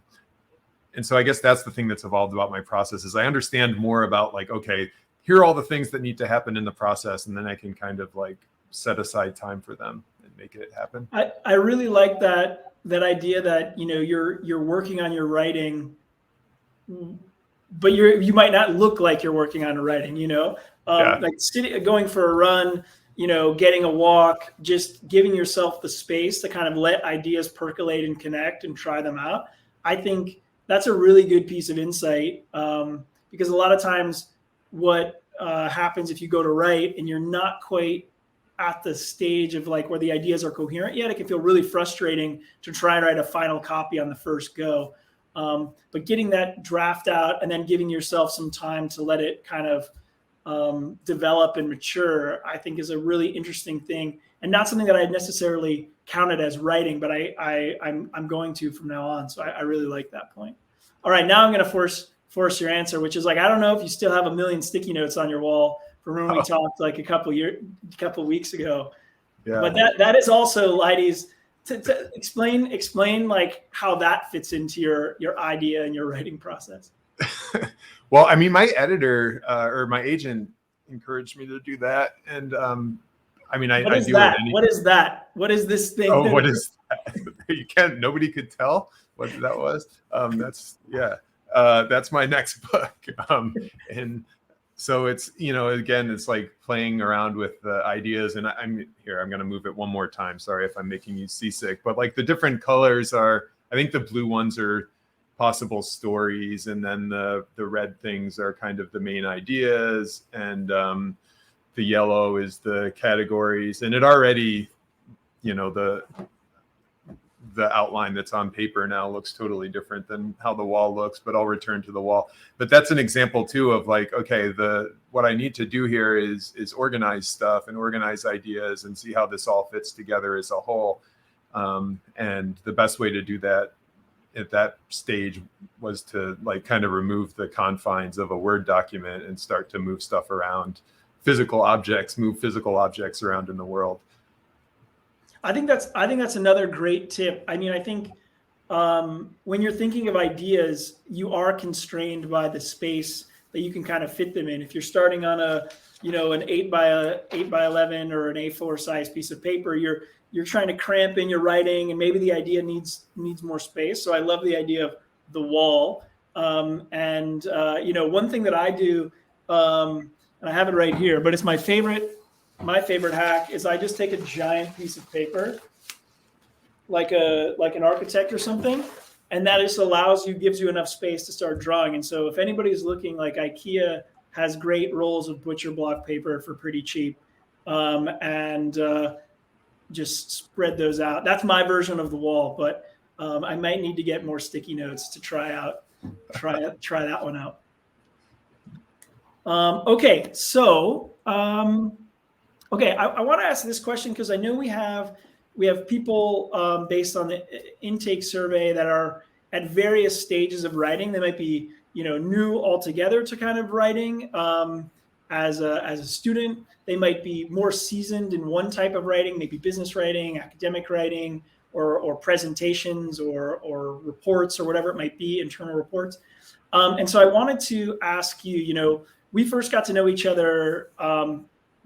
S3: so I guess that's the thing that's evolved about my process is I understand more about like, okay, here are all the things that need to happen in the process. And then I can kind of like set aside time for them and make it happen.
S1: I really like that idea that, you're working on your writing, but you might not look like you're working on writing, like going for a run, getting a walk, just giving yourself the space to kind of let ideas percolate and connect and try them out. I think that's a really good piece of insight, because a lot of times what happens if you go to write and you're not quite at the stage of like where the ideas are coherent yet, it can feel really frustrating to try and write a final copy on the first go. But getting that draft out and then giving yourself some time to let it kind of develop and mature, I think is a really interesting thing, and not something that I necessarily counted as writing, but I'm going to from now on. So I really like that point. All right, now I'm going to force your answer, which is like, I don't know if you still have a million sticky notes on your wall from when we talked like a couple weeks ago. Yeah. But that is also Leidy's to explain like how that fits into your idea and your writing process.
S3: Well, I mean, my editor or my agent encouraged me to do that, and I mean, I do
S1: that?
S3: it.
S1: What is that? What is this thing?
S3: Oh, what is that? You can't. Nobody could tell what that was. That's my next book, and so it's again, it's like playing around with the ideas. And I'm going to move it one more time. Sorry if I'm making you seasick, but like the different colors are. I think the blue ones are possible stories, and then the red things are kind of the main ideas, and the yellow is the categories. And it already, the outline that's on paper now looks totally different than how the wall looks, but I'll return to the wall. But that's an example too of like, okay, what I need to do here is organize stuff and organize ideas and see how this all fits together as a whole. And the best way to do that at that stage was to like kind of remove the confines of a Word document and start to move stuff around, move physical objects around in the world.
S1: I think that's another great tip. I mean, I think when you're thinking of ideas, you are constrained by the space that you can kind of fit them in. If you're starting on an 8 by 11 or an A4 size piece of paper, you're you're trying to cramp in your writing, and maybe the idea needs more space. So I love the idea of the wall. One thing that I do, and I have it right here, but it's my favorite hack, is I just take a giant piece of paper, like an architect or something, and that just gives you enough space to start drawing. And so if anybody's looking, like IKEA has great rolls of butcher block paper for pretty cheap, just spread those out. That's my version of the wall, but I might need to get more sticky notes to try that one out. Okay, so I want to ask this question because I know we have people based on the intake survey that are at various stages of writing. They might be new altogether to kind of writing as a student. They might be more seasoned in one type of writing, maybe business writing, academic writing, or presentations or reports or whatever it might be, internal reports. And so I wanted to ask you, we first got to know each other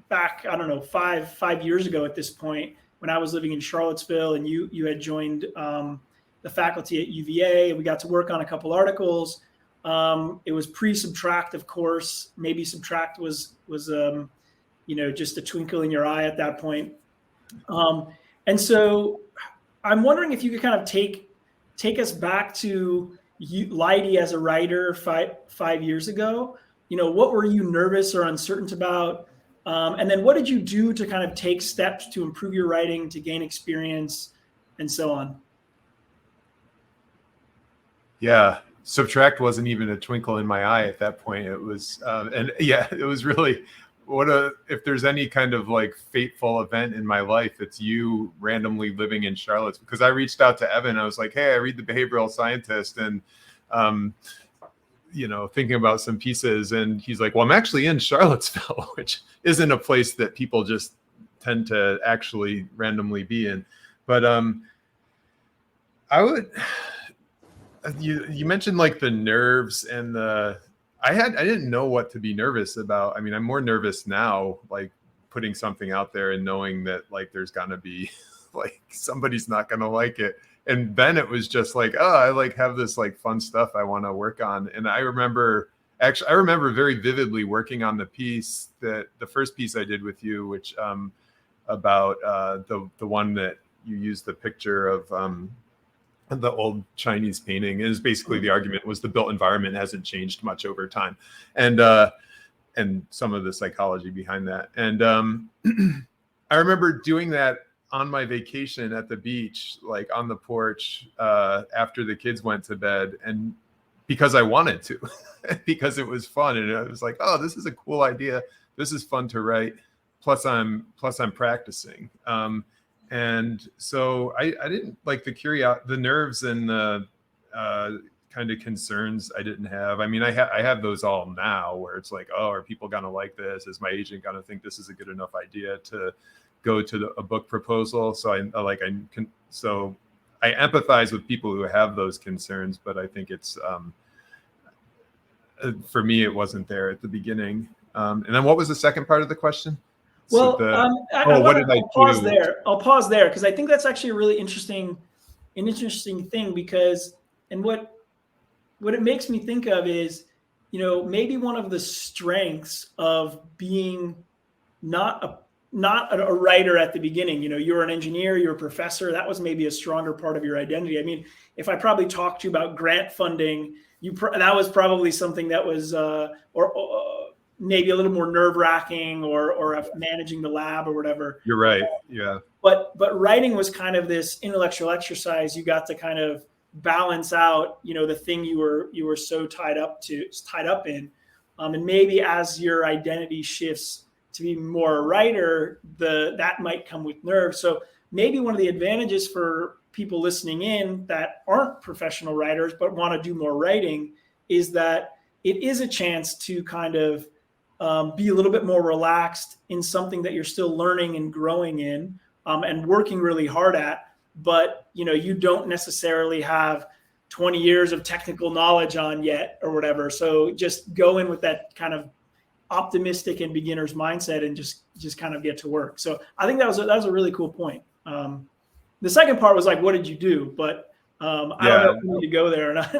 S1: back, I don't know, five years ago at this point, when I was living in Charlottesville, and you had joined the faculty at UVA. We got to work on a couple articles. It was pre-Subtract, of course. Maybe Subtract was just a twinkle in your eye at that point. And so I'm wondering if you could kind of take us back to Leidy as a writer five years ago. What were you nervous or uncertain about? And then what did you do to kind of take steps to improve your writing, to gain experience, and so on?
S3: Yeah. Subtract wasn't even a twinkle in my eye at that point. It was, it was really, if there's any kind of like fateful event in my life, it's you randomly living in Charlotte. Because I reached out to Evan. I was like, hey, I read The Behavioral Scientist, and, thinking about some pieces. And he's like, well, I'm actually in Charlottesville, which isn't a place that people just tend to actually randomly be in. But you mentioned like the nerves and I didn't know what to be nervous about. I mean, I'm more nervous now, like putting something out there and knowing that like there's gonna be like somebody's not gonna like it. And then it was just like, oh, I like have this like fun stuff I want to work on. And I remember very vividly working on the first piece I did with you, which about the one that you used the picture of the old Chinese painting. Is basically the argument was the built environment hasn't changed much over time, and some of the psychology behind that. And I remember doing that on my vacation at the beach, like on the porch after the kids went to bed, and because I wanted to, because it was fun, and I was like, oh, this is a cool idea. This is fun to write. Plus I'm practicing. And so I didn't like the nerves and the kind of concerns I didn't have. I mean, I have those all now, where it's like, oh, are people going to like this? Is my agent going to think this is a good enough idea to go to a book proposal? So I empathize with people who have those concerns, but I think it's, for me, it wasn't there at the beginning. And then what was the second part of the question?
S1: Well,
S3: what did I do?
S1: I'll pause there because I think that's actually a really interesting thing, because, and what it makes me think of is, maybe one of the strengths of being not a writer at the beginning. You're an engineer, you're a professor. That was maybe a stronger part of your identity. I mean, if I probably talked to you about grant funding, that was probably something that was, maybe a little more nerve-wracking, or managing the lab or whatever.
S3: You're right. Yeah.
S1: But writing was kind of this intellectual exercise. You got to kind of balance out, the thing you were so tied up in. And maybe as your identity shifts to be more a writer, that might come with nerves. So maybe one of the advantages for people listening in that aren't professional writers but want to do more writing is that it is a chance to kind of be a little bit more relaxed in something that you're still learning and growing in, and working really hard at, but you don't necessarily have 20 years of technical knowledge on yet or whatever. So just go in with that kind of optimistic and beginner's mindset and just kind of get to work. So I think that was a really cool point. The second part was like, what did you do? But I don't know if we need to go there or not.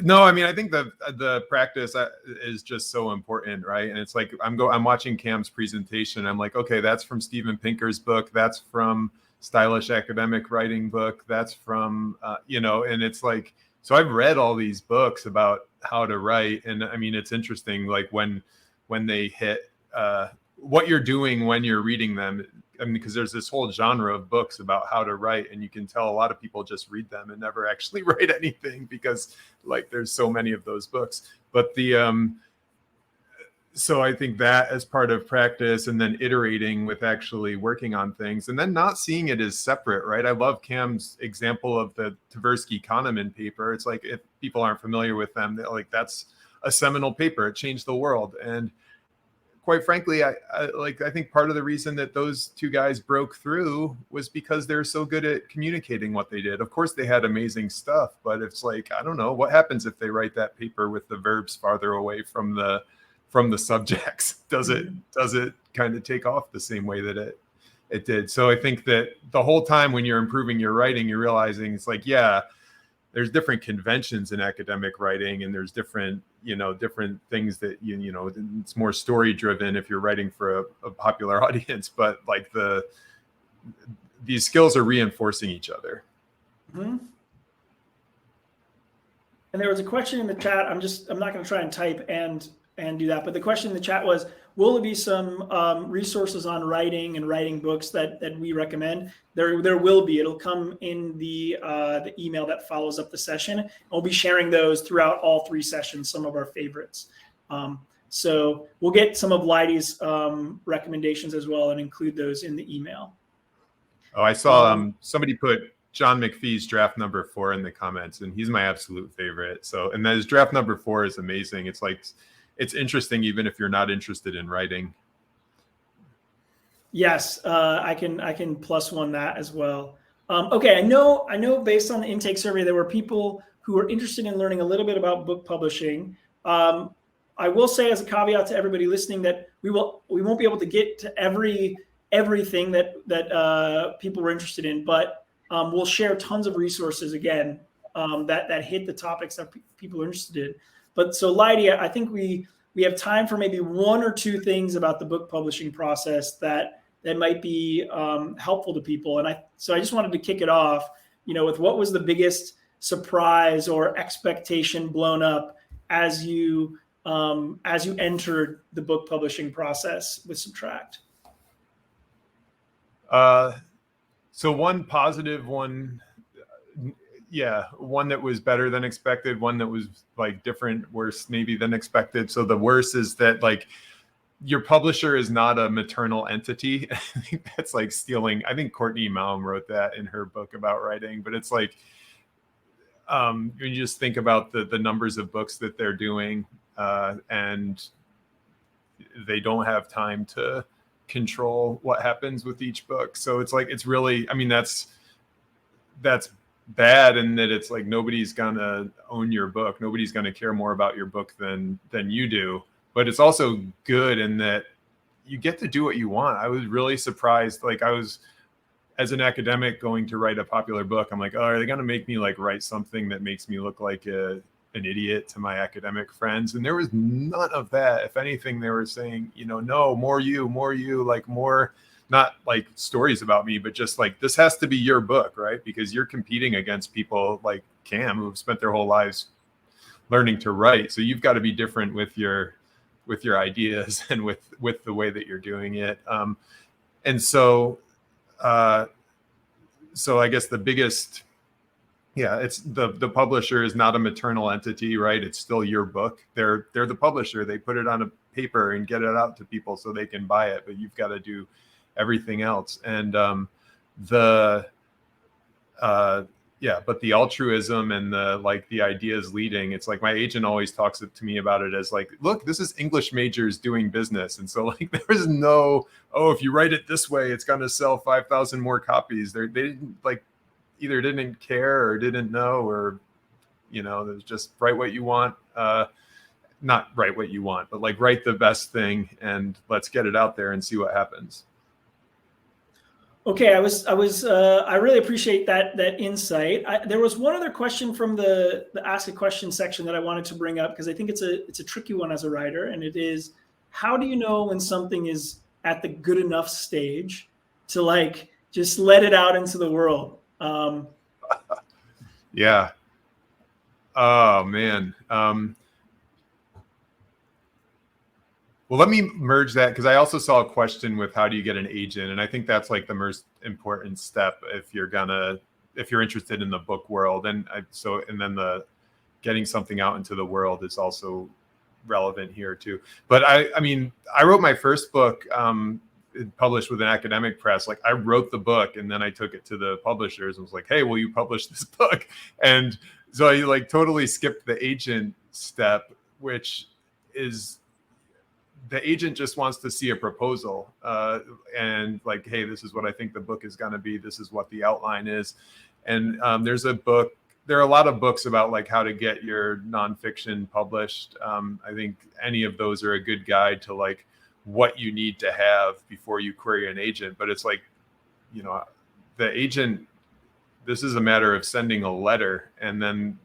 S3: No, I mean, I think the practice is just so important, right? And it's like I'm watching Cam's presentation. I'm like, okay, that's from Steven Pinker's book. That's from Stylish Academic Writing book. That's from and it's like, so I've read all these books about how to write, and I mean, it's interesting, like when they hit what you're doing when you're reading them. I mean, because there's this whole genre of books about how to write, and you can tell a lot of people just read them and never actually write anything because like there's so many of those books. But so I think that as part of practice, and then iterating with actually working on things, and then not seeing it as separate, right? I love Cam's example of the Tversky-Kahneman paper. It's like, if people aren't familiar with them, like that's a seminal paper. It changed the world. And quite frankly, I think part of the reason that those two guys broke through was because they're so good at communicating what they did. Of course, they had amazing stuff, but it's like, I don't know, what happens if they write that paper with the verbs farther away from the subjects? Does it kind of take off the same way that it did? So I think that the whole time when you're improving your writing, you're realizing it's like, yeah, there's different conventions in academic writing, and there's different things that it's more story driven if you're writing for a popular audience, but like these skills are reinforcing each other.
S1: Mm-hmm. And there was a question in the chat. I'm not going to try and type and do that, but the question in the chat was, will there be some resources on writing and writing books that we recommend? There will be. It'll come in the email that follows up the session. We'll be sharing those throughout all 3 sessions, some of our favorites. So we'll get some of Leidy's recommendations as well and include those in the email.
S3: Oh, I saw somebody put John McPhee's draft number 4 in the comments, and he's my absolute favorite. So, and his draft number 4 is amazing. It's like, it's interesting even if you're not interested in writing.
S1: Yes, I can +1 that as well. Okay, I know based on the intake survey, there were people who were interested in learning a little bit about book publishing. I will say as a caveat to everybody listening that we won't be able to get to everything that people were interested in, but we'll share tons of resources again that hit the topics that people are interested in. But so Leidy, I think we have time for maybe 1 or 2 things about the book publishing process that might be helpful to people. And so I just wanted to kick it off, with what was the biggest surprise or expectation blown up as you entered the book publishing process with Subtract?
S3: So one positive one. Yeah, one that was better than expected, one that was like different, worse maybe than expected. So the worst is that like your publisher is not a maternal entity. I think that's like stealing. I think Courtney Malm wrote that in her book about writing, but it's like when you just think about the numbers of books that they're doing, and they don't have time to control what happens with each book. So it's like, it's really, I mean, that's bad in that it's like nobody's gonna own your book, nobody's gonna care more about your book than you do. But it's also good in that you get to do what you want. I was really surprised. Like I was, as an academic going to write a popular book, I'm like, oh, are they gonna make me like write something that makes me look like an idiot to my academic friends? And there was none of that. If anything, they were saying, no, more you, like more, not like stories about me, but just like, this has to be your book, right? Because you're competing against people like Cam who've spent their whole lives learning to write. So you've got to be different with your ideas and with the way that you're doing it. And so I guess the biggest, it's the publisher is not a maternal entity, right? It's still your book. They're the publisher. They put it on a paper and get it out to people so they can buy it, but you've got to do everything else. And but the altruism and the ideas leading, it's like my agent always talks to me about it as like, look, this is English majors doing business. And so like there was no, if you write it this way, it's going to sell 5,000 more copies. They didn't like, either didn't care or didn't know, or there's just write what you want. Not write what you want, but like write the best thing and let's get it out there and see what happens.
S1: Okay, I really appreciate that insight. There was one other question from the ask a question section that I wanted to bring up because I think it's a tricky one as a writer, and it is, how do you know when something is at the good enough stage to like just let it out into the world?
S3: Yeah. Oh man. Well, let me merge that because I also saw a question with how do you get an agent, and I think that's like the most important step if you're interested in the book world, and then the getting something out into the world is also relevant here too. But I mean, I wrote my first book published with an academic press. Like I wrote the book and then I took it to the publishers and was like, hey, will you publish this book? And so I like totally skipped the agent step, which is the agent just wants to see a proposal and like, hey, this is what I think the book is going to be. This is what the outline is. And there are a lot of books about like how to get your nonfiction published. I think any of those are a good guide to like what you need to have before you query an agent. But it's like, the agent, this is a matter of sending a letter and then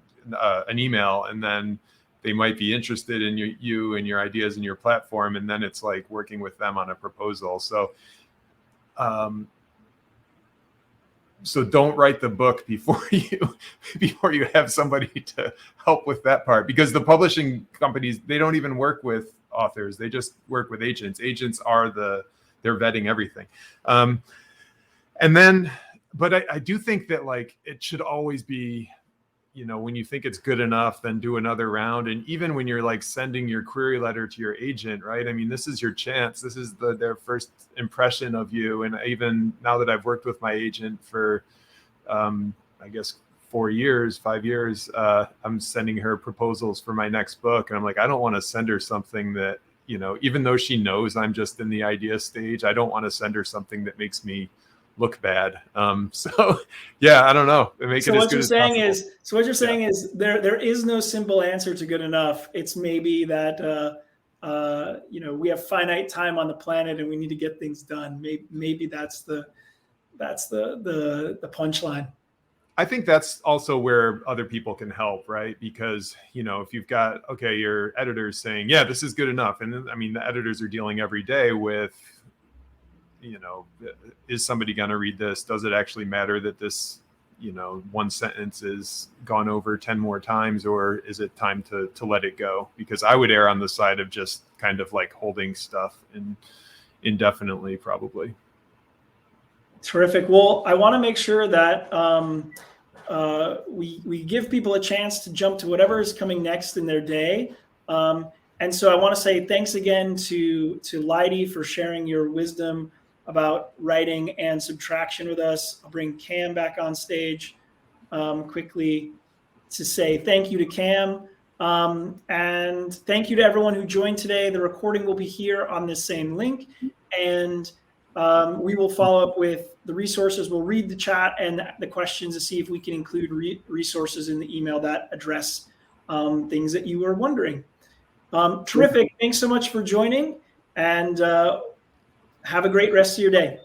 S3: an email, and then they might be interested in you and your ideas and your platform. And then it's like working with them on a proposal. So, so don't write the book before you have somebody to help with that part, because the publishing companies, they don't even work with authors. They just work with agents. Agents they're vetting everything. But I do think that like, it should always be, when you think it's good enough, then do another round. And even when you're like sending your query letter to your agent, right? I mean, this is your chance. This is their first impression of you. And even now that I've worked with my agent for, I guess 5 years, I'm sending her proposals for my next book. And I'm like, I don't want to send her something that, even though she knows I'm just in the idea stage, I don't want to send her something that makes me look bad. So yeah, I don't know.
S1: So what you're saying is there is no simple answer to good enough. It's maybe that we have finite time on the planet and we need to get things done. Maybe that's the punchline.
S3: I think that's also where other people can help, right? Because, if you've got, your editor's saying, yeah, this is good enough. And I mean, the editors are dealing every day with, is somebody going to read this? Does it actually matter that this, one sentence is gone over 10 more times, or is it time to let it go? Because I would err on the side of just kind of like holding stuff indefinitely, probably.
S1: Terrific. Well, I want to make sure that we give people a chance to jump to whatever is coming next in their day. And so I want to say thanks again to Leidy for sharing your wisdom about writing and subtraction with us. I'll bring Cam back on stage quickly to say thank you to Cam. And thank you to everyone who joined today. The recording will be here on this same link. And we will follow up with the resources. We'll read the chat and the questions to see if we can include resources in the email that address things that you were wondering. Terrific. Thanks so much for joining, and have a great rest of your day.